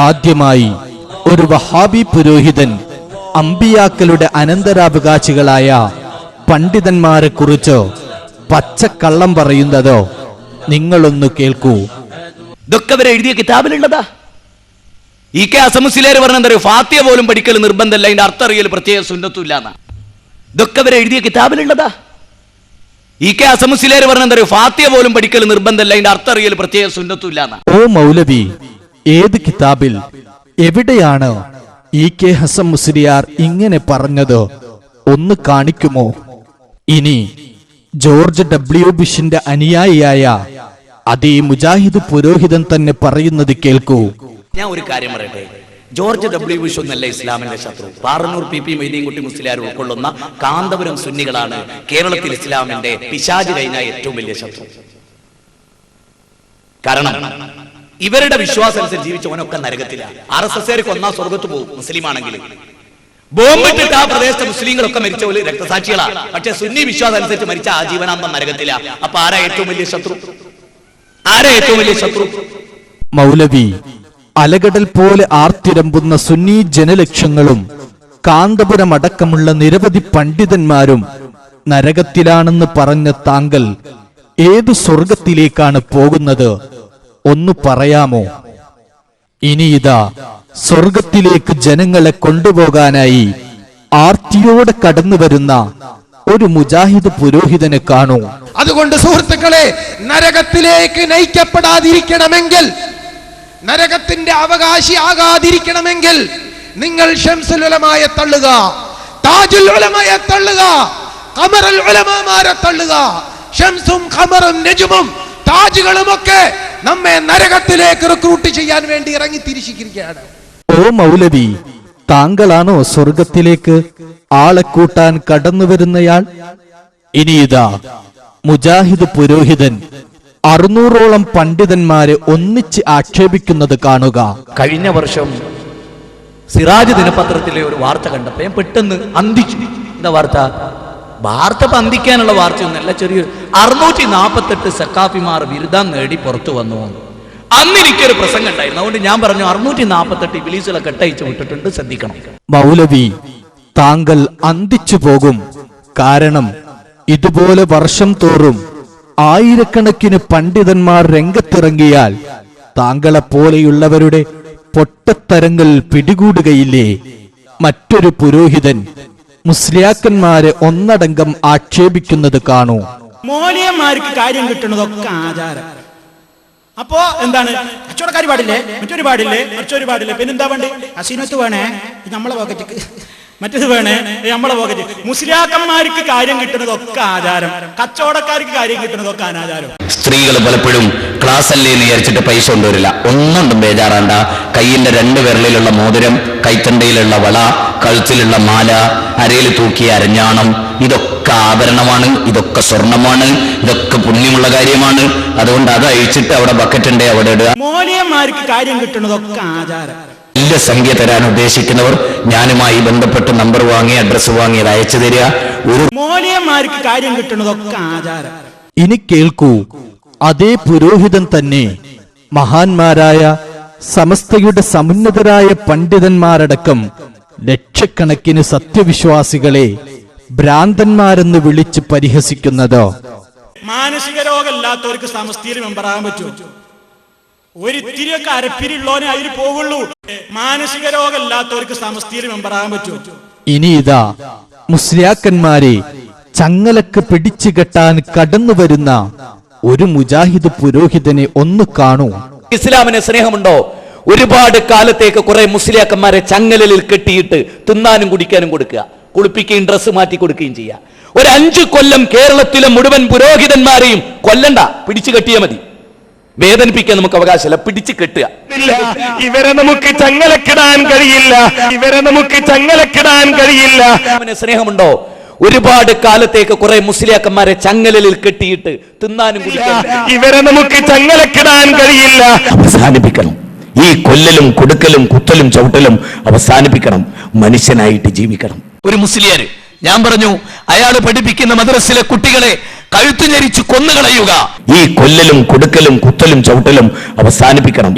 ആദ്യമായി ഒരു വഹാബി പുരോഹിതൻ അമ്പിയാക്കളുടെ അനന്തരാവകാശികളായ പണ്ഡിതന്മാരെ കുറിച്ച് പച്ചക്കള്ളം പറയുന്നതോ നിങ്ങളൊന്ന് കേൾക്കൂ. ഇതൊക്കെ അവരെ എഴുതിയ കിതാബിലുള്ളതാ. ഈ കെ അസമുസ്ലിയാർ പറഞ്ഞെന്തറിയോ, ഫാത്തിഹ പോലും പഠിക്കൽ നിർബന്ധമല്ല, അതിന്റെ അർത്ഥം അറിയൽ പ്രത്യേക സുന്നത്തുമില്ല എന്നാ. ഇതൊക്കെ അവരെ എഴുതിയ കിതാബിലുള്ളതാ. ഈ കെ അസമുസ്ലിയാർ പറഞ്ഞെന്തറിയോ, ഫാത്തിഹ പോലും പഠിക്കൽ നിർബന്ധമല്ല, അതിന്റെ അർത്ഥം അറിയൽ പ്രത്യേക സുന്നത്തുമില്ല എന്നാ. ഓ മൗലവി, ഏത് കിതാബിൽ എവിടെയാണ് ഈ കെ ഹസൻ മുസ്ലിയാർ ഇങ്ങനെ പറഞ്ഞത്? ഒന്ന് കാണിക്കുമോ? ഇനി ജോർജ് ഡബ്ല്യു ബുഷിന്റെ അനുയായിയായ അതേ മുജാഹിദ് പുരോഹിതൻ തന്നെ പറയുന്നത് കേൾക്കൂ. ഞാൻ ഒരു കാര്യം പറയട്ടെ, ജോർജ് ഡബ്ല്യു ബുഷ് ഒന്നല്ല ഇസ്ലാമിന്റെ ശത്രു. പാറന്നൂർ പി മൊയ്തീൻകുട്ടി മുസ്ലിയാർ ഉൾക്കൊള്ളുന്ന കാന്തപുരം സുന്നികളാണ് കേരളത്തിൽ ഇസ്ലാമിന്റെ പിശാച് കഴിഞ്ഞ ഏറ്റവും വലിയ ശത്രു. കാരണം ഇവരുടെ വിശ്വാസം അനുസരിച്ച് ജീവിച്ചവനൊക്കെ നരകത്തിലാണ്. RSSകാർക്ക് ഒന്നാം സ്വർഗത്ത് പോകും മുസ്ലിം ആണെങ്കിൽ. ബോംബിട്ടിട്ട് ആ പ്രദേശത്തെ മുസ്ലിങ്ങളൊക്കെ മരിച്ച ഒരു രക്തസാക്ഷികളാണ്. പക്ഷെ സുന്നി വിശ്വാസം അനുസരിച്ച് മരിച്ച ആജീവനാന്തം നരകത്തില. അപ്പൊ ആരാ ഏറ്റവും വലിയ ശത്രു? ആരാ ഏറ്റവും വലിയ ശത്രു? മൗലവി, അലകടൽ പോലെ ആർത്തിരമ്പുന്ന സുന്നി ജനലക്ഷങ്ങളും കാന്തപുരം അടക്കമുള്ള നിരവധി പണ്ഡിതന്മാരും നരകത്തിലാണെന്ന് പറഞ്ഞ താങ്കൾ ഏതു സ്വർഗത്തിലേക്കാണ് പോകുന്നത്? ഒന്ന് പറയാമോ? ഇനി ഇതാ സ്വർഗത്തിലേക്ക് ജനങ്ങളെ കൊണ്ടുപോകാനായി ആർത്തിയോടെ കടന്നു വരുന്ന ഒരു മുജാഹിദ് പുരോഹിതനെ കാണൂ. അതുകൊണ്ട് സുഹൃത്തുക്കളെ, നരകത്തിലേക്ക് നയിക്കപ്പെടാതിരിക്കണമെങ്കിൽ, നരകത്തിന്റെ അവകാശി ആകാതിരിക്കണമെങ്കിൽ നിങ്ങൾ ശംസുൽ ഉലമായെ തള്ളുക, താജുൽ ഉലമയെ തള്ളുക, ഖമറുൽ ഉലമാമാരെ തള്ളുക. ശംസും ഖമറും നജുമും താജുകളുമൊക്കെ നമ്മെ നരകത്തിലേക്ക് റിക്രൂട്ട് ചെയ്യാൻ വേണ്ടി ഇറങ്ങി തിരിച്ചിരിക്കുകയാണ്. ഓ മൗലവി, താങ്കളാണോ സ്വർഗത്തിലേക്ക് ആളെ കൂട്ടാൻ കടന്നു വരുന്നയാൾ? ഇനി ഇതാ മുജാഹിദ് പുരോഹിതൻ 600ഓളം പണ്ഡിതന്മാരെ ഒന്നിച്ച് ആക്ഷേപിക്കുന്നത് കാണുക. കഴിഞ്ഞ വർഷം സിറാജ് ദിനപത്രത്തിലെ ഒരു വാർത്ത കണ്ടപ്പോ ഞാൻ പെട്ടെന്ന് അന്തിച്ചു. എന്താ വാർത്ത? വാർത്ത പന്തിക്കാനുള്ള വാർത്തയൊന്നല്ല, ചെറിയൊരു 648 സക്കാഫിമാർ ബിരുദം നേടി പുറത്തു വന്നു. അന്ന് എനിക്കൊരു പ്രസംഗം ഉണ്ടായിരുന്നു. അതുകൊണ്ട് ഞാൻ പറഞ്ഞു 648 ഇബ്ലീസുകളെ കെട്ടയച്ചു വിട്ടിട്ടുണ്ട്, ശ്രദ്ധിക്കണം. മൗലവി, താങ്കൾ അന്തിച്ചു പോകും. കാരണം ഇതുപോലെ വർഷം തോറും ആയിരക്കണക്കിന് പണ്ഡിതന്മാർ രംഗത്തിറങ്ങിയാൽ താങ്കളെ പോലെയുള്ളവരുടെ പൊട്ടത്തരങ്ങൾ പിടികൂടുകയില്ലേ? മറ്റൊരു പുരോഹിതൻ മുസ്ലിയാക്കന്മാരെ ഒന്നടങ്കം ആക്ഷേപിക്കുന്നത് കാണൂ. മോലിയന്മാർക്ക് കാര്യം കിട്ടുന്നതൊക്കെ ആചാരം. അപ്പോ എന്താണ്? കച്ചവടക്കാർ പാടില്ലേ, മറ്റൊരു പാടില്ലേ, മറ്റൊരു പാടില്ലേ, പിന്നെന്താ വേണ്ടി? അസീനത്ത് വേണേ, നമ്മളെ പോക്കറ്റ്, മറ്റേത് വേണേ, നമ്മളെ പോക്കറ്റ്. മുസ്ലിയാക്കന്മാർക്ക് കാര്യം കിട്ടുന്നതൊക്കെ ആചാരം, കച്ചവടക്കാർക്ക് കാര്യം കിട്ടുന്നതൊക്കെ അനാചാരം. സ്ത്രീകൾ പലപ്പോഴും ക്ലാസ് അല്ലേ എന്ന് വിചാരിച്ചിട്ട് പൈസ കൊണ്ടുവരില്ല. ഒന്നുകൊണ്ടും ബേജാറാണ്ട. കയ്യിന്റെ 2 വിരലിലുള്ള മോതിരം, കൈത്തണ്ടയിലുള്ള വള, കഴുത്തിലുള്ള മാല, അരയിൽ തൂക്കിയ അരഞ്ഞാണം, ഇതൊക്കെ ആഭരണമാണ്, ഇതൊക്കെ സ്വർണമാണ്, ഇതൊക്കെ പുണ്യമുള്ള കാര്യമാണ്. അതുകൊണ്ട് അത് അഴിച്ചിട്ട് അവിടെ ബക്കറ്റ് ഉണ്ടേ അവിടെ ഇടുക. മോലിയന്മാർക്ക് കാര്യം കിട്ടുന്നതൊക്കെ ആചാരം. വലിയ സംഖ്യ തരാൻ ഉദ്ദേശിക്കുന്നവർ ഞാനുമായി ബന്ധപ്പെട്ട് നമ്പർ വാങ്ങി അഡ്രസ് വാങ്ങി അത് അയച്ചു തരിക. ഒരു മോലിയന്മാർക്ക് കാര്യം കിട്ടുന്നതൊക്കെ ആചാരം. ഇനി കേൾക്കൂ, അതേ പുരോഹിതൻ തന്നെ മഹാന്മാരായ സമസ്തയുടെ സമുന്നതരായ പണ്ഡിതന്മാരടക്കം ലക്ഷക്കണക്കിന് സത്യവിശ്വാസികളെ ഭ്രാന്തന്മാരെന്ന് വിളിച്ച് പരിഹസിക്കുന്നത്. മാനസിക രോഗമില്ലാത്തവർക്ക് സമസ്തയിൽ മെമ്പറാകാൻ പറ്റുമോ? ഒരിത്തിരിയൊക്കെ അരപ്പിരിയുള്ളവനെ അതിൽ പോവുള്ളൂ. മാനസിക രോഗമില്ലാത്തവർക്ക് സമസ്തയിൽ മെമ്പറാകാൻ പറ്റുമോ? ഇനി ഇതാ മുസ്ലിയാക്കന്മാരെ ചങ്ങലക്ക് പിടിച്ചു കെട്ടാൻ കടന്നു വരുന്ന ഒരു മുജാഹിദ് പുരോഹിതനെ ഒന്ന് കാണൂ. ഇസ്ലാമിന് സ്നേഹമുണ്ടോ? ഒരുപാട് കാലത്തേക്ക് കുറെ മുസ്ലിയാക്കന്മാരെ ചങ്ങലിൽ കെട്ടിയിട്ട് തിന്നാനും കുടിക്കാനും കൊടുക്കുക, കുളിപ്പിക്കുകയും ഡ്രസ്സ് മാറ്റി കൊടുക്കുകയും ചെയ്യുക. ഒരു 5 കൊല്ലം കേരളത്തിലെ മുഴുവൻ പുരോഹിതന്മാരെയും കൊല്ലണ്ട, പിടിച്ചു കെട്ടിയാൽ മതി. വേദനിപ്പിക്കാൻ നമുക്ക് അവകാശമില്ല, പിടിച്ചു കെട്ടുക. ഇവരെ നമുക്ക് ചങ്ങലക്കിടാൻ കഴിയില്ല, ഇവരെ നമുക്ക് ചങ്ങലക്കിടാൻ കഴിയില്ല. ഇസ്ലാമിന് സ്നേഹമുണ്ടോ? ഒരുപാട് കാലത്തേക്ക് കുറെ മുസ്ലിയാക്കന്മാരെ ചങ്ങലിൽ കെട്ടിയിട്ട് തിന്നാനും കുടിക്കാനും ഇവരെ നമുക്ക് ചങ്ങലക്കിടാൻ കഴിയില്ല. അവസാനിപ്പിക്കണം. ഈ കൊല്ലലും കൊടുക്കലും കുത്തലും ചവിട്ടലും അവസാനിപ്പിക്കണം. മനുഷ്യനായിട്ട് ജീവിക്കണം. ഒരു മുസ്ലിയാർ, ഞാൻ പറഞ്ഞു, അയാൾ പഠിപ്പിക്കുന്ന മദ്രസിലെ കുട്ടികളെ കഴുത്തു ഞെരിച്ച് കൊന്നുകളയുക. ഈ കൊല്ലലും കൊടുക്കലും കുത്തലും ചവിട്ടലും അവസാനിപ്പിക്കണം.